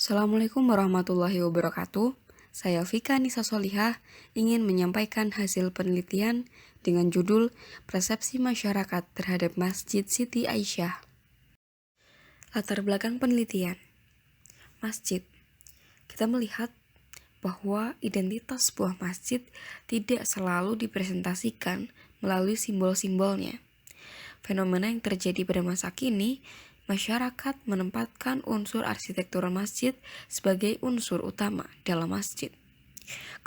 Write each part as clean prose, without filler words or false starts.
Assalamualaikum warahmatullahi wabarakatuh. Saya Vika Nisa Solihah ingin menyampaikan hasil penelitian dengan judul Persepsi Masyarakat Terhadap Masjid Siti Aisyah. Latar belakang penelitian. Masjid. Kita melihat bahwa identitas sebuah masjid tidak selalu dipresentasikan melalui simbol-simbolnya. Fenomena yang terjadi pada masa kini, masyarakat menempatkan unsur arsitektur masjid sebagai unsur utama dalam masjid.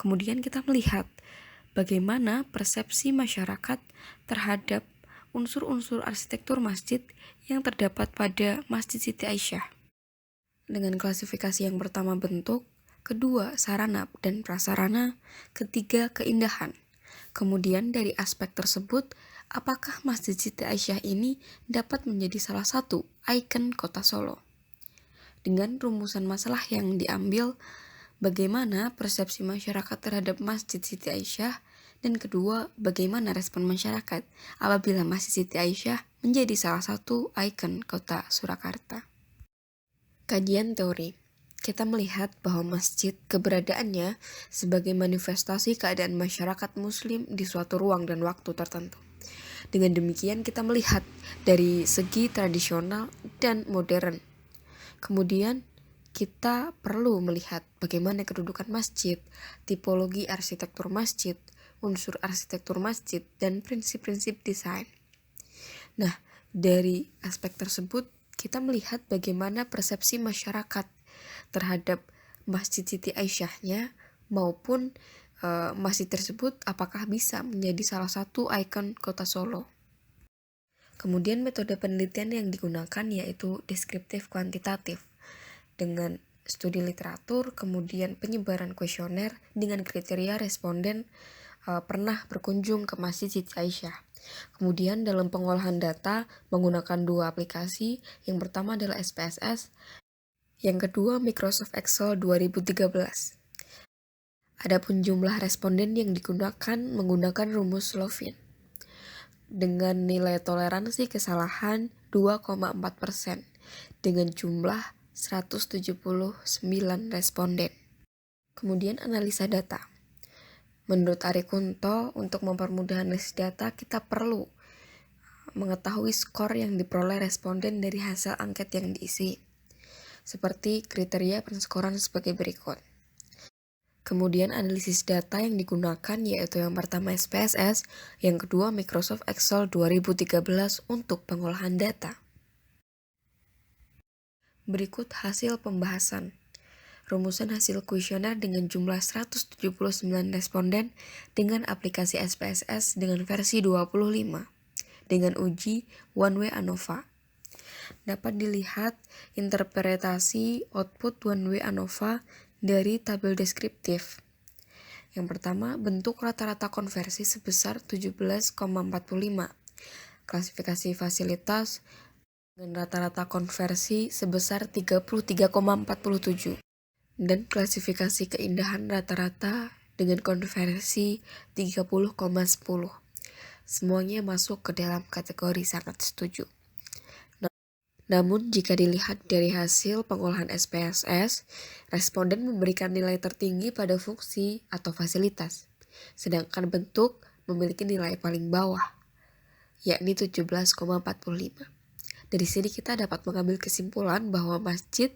Kemudian kita melihat bagaimana persepsi masyarakat terhadap unsur-unsur arsitektur masjid yang terdapat pada Masjid Siti Aisyah. Dengan klasifikasi yang pertama bentuk, kedua sarana dan prasarana, ketiga keindahan. Kemudian dari aspek tersebut, apakah Masjid Siti Aisyah ini dapat menjadi salah satu ikon kota Solo? Dengan rumusan masalah yang diambil, bagaimana persepsi masyarakat terhadap Masjid Siti Aisyah, dan kedua, bagaimana respon masyarakat apabila Masjid Siti Aisyah menjadi salah satu ikon kota Surakarta. Kajian teori. Kita melihat bahwa masjid keberadaannya sebagai manifestasi keadaan masyarakat muslim di suatu ruang dan waktu tertentu. Dengan demikian kita melihat dari segi tradisional dan modern. Kemudian kita perlu melihat bagaimana kedudukan masjid, tipologi arsitektur masjid, unsur arsitektur masjid, dan prinsip-prinsip desain. Nah, dari aspek tersebut kita melihat bagaimana persepsi masyarakat terhadap Masjid Siti Aisyahnya maupun masjid tersebut apakah bisa menjadi salah satu ikon kota Solo. Kemudian metode penelitian yang digunakan yaitu deskriptif kuantitatif dengan studi literatur, kemudian penyebaran kuesioner dengan kriteria responden pernah berkunjung ke Masjid Siti Aisyah. Kemudian dalam pengolahan data menggunakan dua aplikasi, yang pertama adalah SPSS, yang kedua Microsoft Excel 2013. Adapun jumlah responden yang digunakan menggunakan rumus Slovin dengan nilai toleransi kesalahan 2,4% dengan jumlah 179 responden. Kemudian analisa data. Menurut Ari Kunto, untuk mempermudah analisis data kita perlu mengetahui skor yang diperoleh responden dari hasil angket yang diisi, seperti kriteria penskoran sebagai berikut. Kemudian analisis data yang digunakan yaitu yang pertama SPSS, yang kedua Microsoft Excel 2013 untuk pengolahan data. Berikut hasil pembahasan. Rumusan hasil kuesioner dengan jumlah 179 responden dengan aplikasi SPSS dengan versi 25 dengan uji One Way ANOVA. Dapat dilihat interpretasi output One Way ANOVA dari tabel deskriptif. Yang pertama, bentuk rata-rata konversi sebesar 17,45. Klasifikasi fasilitas dengan rata-rata konversi sebesar 33,47. Dan klasifikasi keindahan rata-rata dengan konversi 30,10. Semuanya masuk ke dalam kategori sangat setuju. Namun jika dilihat dari hasil pengolahan SPSS, responden memberikan nilai tertinggi pada fungsi atau fasilitas, sedangkan bentuk memiliki nilai paling bawah, yakni 17,45. Dari sini kita dapat mengambil kesimpulan bahwa masjid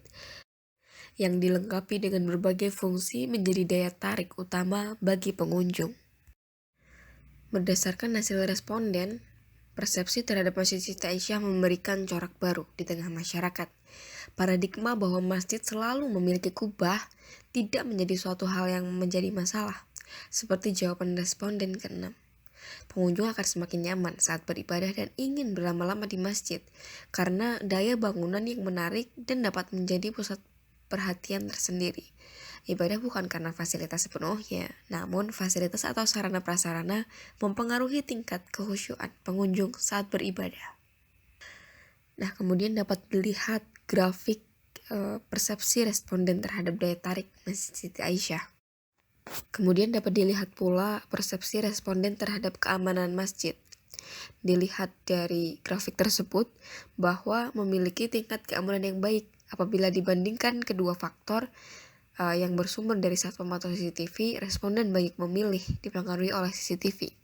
yang dilengkapi dengan berbagai fungsi menjadi daya tarik utama bagi pengunjung. Berdasarkan hasil responden, persepsi terhadap Masjid Siti Aisyah memberikan corak baru di tengah masyarakat. Paradigma bahwa masjid selalu memiliki kubah tidak menjadi suatu hal yang menjadi masalah, seperti jawaban responden ke-6. Pengunjung akan semakin nyaman saat beribadah dan ingin berlama-lama di masjid, karena daya bangunan yang menarik dan dapat menjadi pusat perhatian tersendiri. Ibadah bukan karena fasilitas sepenuhnya, namun fasilitas atau sarana prasarana mempengaruhi tingkat kekhusyuan pengunjung saat beribadah. Nah, kemudian dapat dilihat grafik persepsi responden terhadap daya tarik Masjid Siti Aisyah. Kemudian dapat dilihat pula persepsi responden terhadap keamanan masjid. Dilihat dari grafik tersebut bahwa memiliki tingkat keamanan yang baik apabila dibandingkan kedua faktor yang bersumber dari saat pemantauan CCTV, responden banyak memilih dipengaruhi oleh CCTV.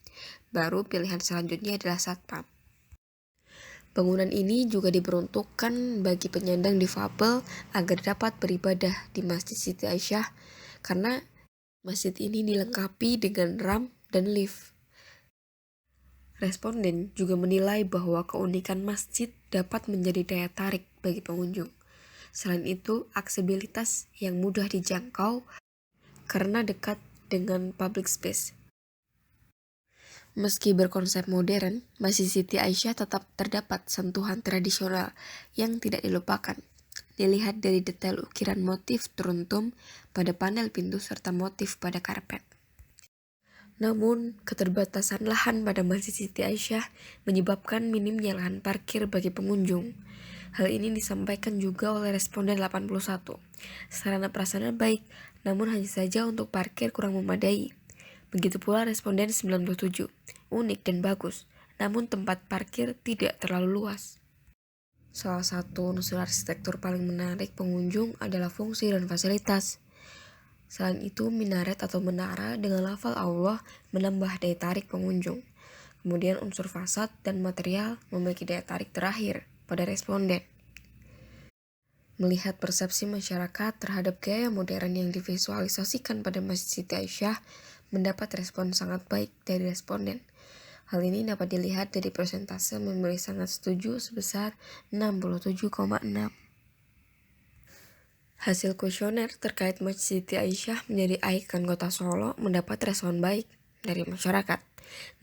Baru pilihan selanjutnya adalah satpam. Bangunan ini juga diperuntukkan bagi penyandang difabel agar dapat beribadah di Masjid Siti Aisyah karena masjid ini dilengkapi dengan ramp dan lift. Responden juga menilai bahwa keunikan masjid dapat menjadi daya tarik bagi pengunjung. Selain itu, aksesibilitas yang mudah dijangkau karena dekat dengan public space. Meski berkonsep modern, Masjid Siti Aisyah tetap terdapat sentuhan tradisional yang tidak dilupakan. Dilihat dari detail ukiran motif teruntum pada panel pintu serta motif pada karpet. Namun, keterbatasan lahan pada Masjid Siti Aisyah menyebabkan minimnya lahan parkir bagi pengunjung. Hal ini disampaikan juga oleh responden 81. Sarana prasarana baik, namun hanya saja untuk parkir kurang memadai. Begitu pula responden 97, unik dan bagus, namun tempat parkir tidak terlalu luas. Salah satu unsur arsitektur paling menarik pengunjung adalah fungsi dan fasilitas. Selain itu, minaret atau menara dengan lafal Allah menambah daya tarik pengunjung. Kemudian unsur fasad dan material memiliki daya tarik terakhir pada responden. Melihat persepsi masyarakat terhadap gaya modern yang divisualisasikan pada Masjid Siti Aisyah mendapat respon sangat baik dari responden. Hal ini dapat dilihat dari persentase memilih sangat setuju sebesar 67,6. Hasil kuesioner terkait Masjid Siti Aisyah menjadi ikon kota Solo mendapat respon baik dari masyarakat.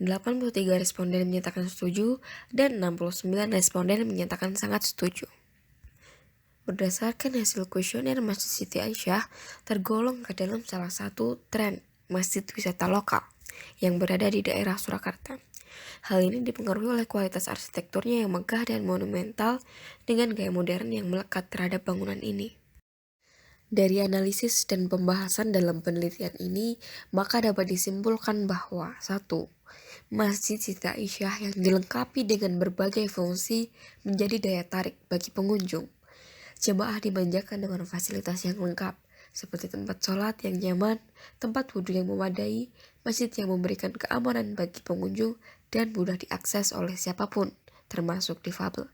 83 responden menyatakan setuju dan 69 responden menyatakan sangat setuju. Berdasarkan hasil kuesioner Masjid Siti Aisyah tergolong ke dalam salah satu tren masjid wisata lokal yang berada di daerah Surakarta. Hal ini dipengaruhi oleh kualitas arsitekturnya yang megah dan monumental dengan gaya modern yang melekat terhadap bangunan ini. Dari analisis dan pembahasan dalam penelitian ini, maka dapat disimpulkan bahwa 1. Masjid Siti Aisyah yang dilengkapi dengan berbagai fungsi menjadi daya tarik bagi pengunjung. Jemaah dimanjakan dengan fasilitas yang lengkap, seperti tempat sholat yang nyaman, tempat wudhu yang memadai, masjid yang memberikan keamanan bagi pengunjung, dan mudah diakses oleh siapapun, termasuk difabel.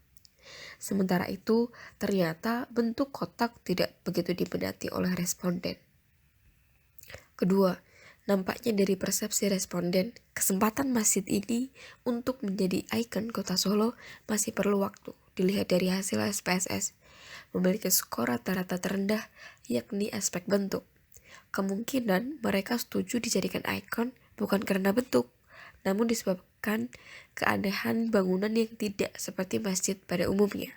Sementara itu, ternyata bentuk kotak tidak begitu diminati oleh responden. Kedua, nampaknya dari persepsi responden, kesempatan masjid ini untuk menjadi ikon kota Solo masih perlu waktu. Dilihat dari hasil SPSS, memiliki skor rata-rata terendah, yakni aspek bentuk. Kemungkinan mereka setuju dijadikan ikon bukan karena bentuk, namun disebabkan keanehan bangunan yang tidak seperti masjid pada umumnya.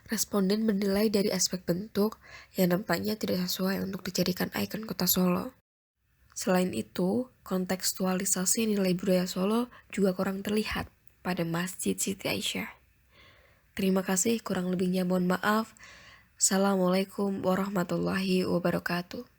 Responden menilai dari aspek bentuk yang nampaknya tidak sesuai untuk dijadikan ikon kota Solo. Selain itu, kontekstualisasi nilai budaya Solo juga kurang terlihat pada Masjid Siti Aisyah. Terima kasih, kurang lebihnya mohon maaf. Assalamualaikum warahmatullahi wabarakatuh.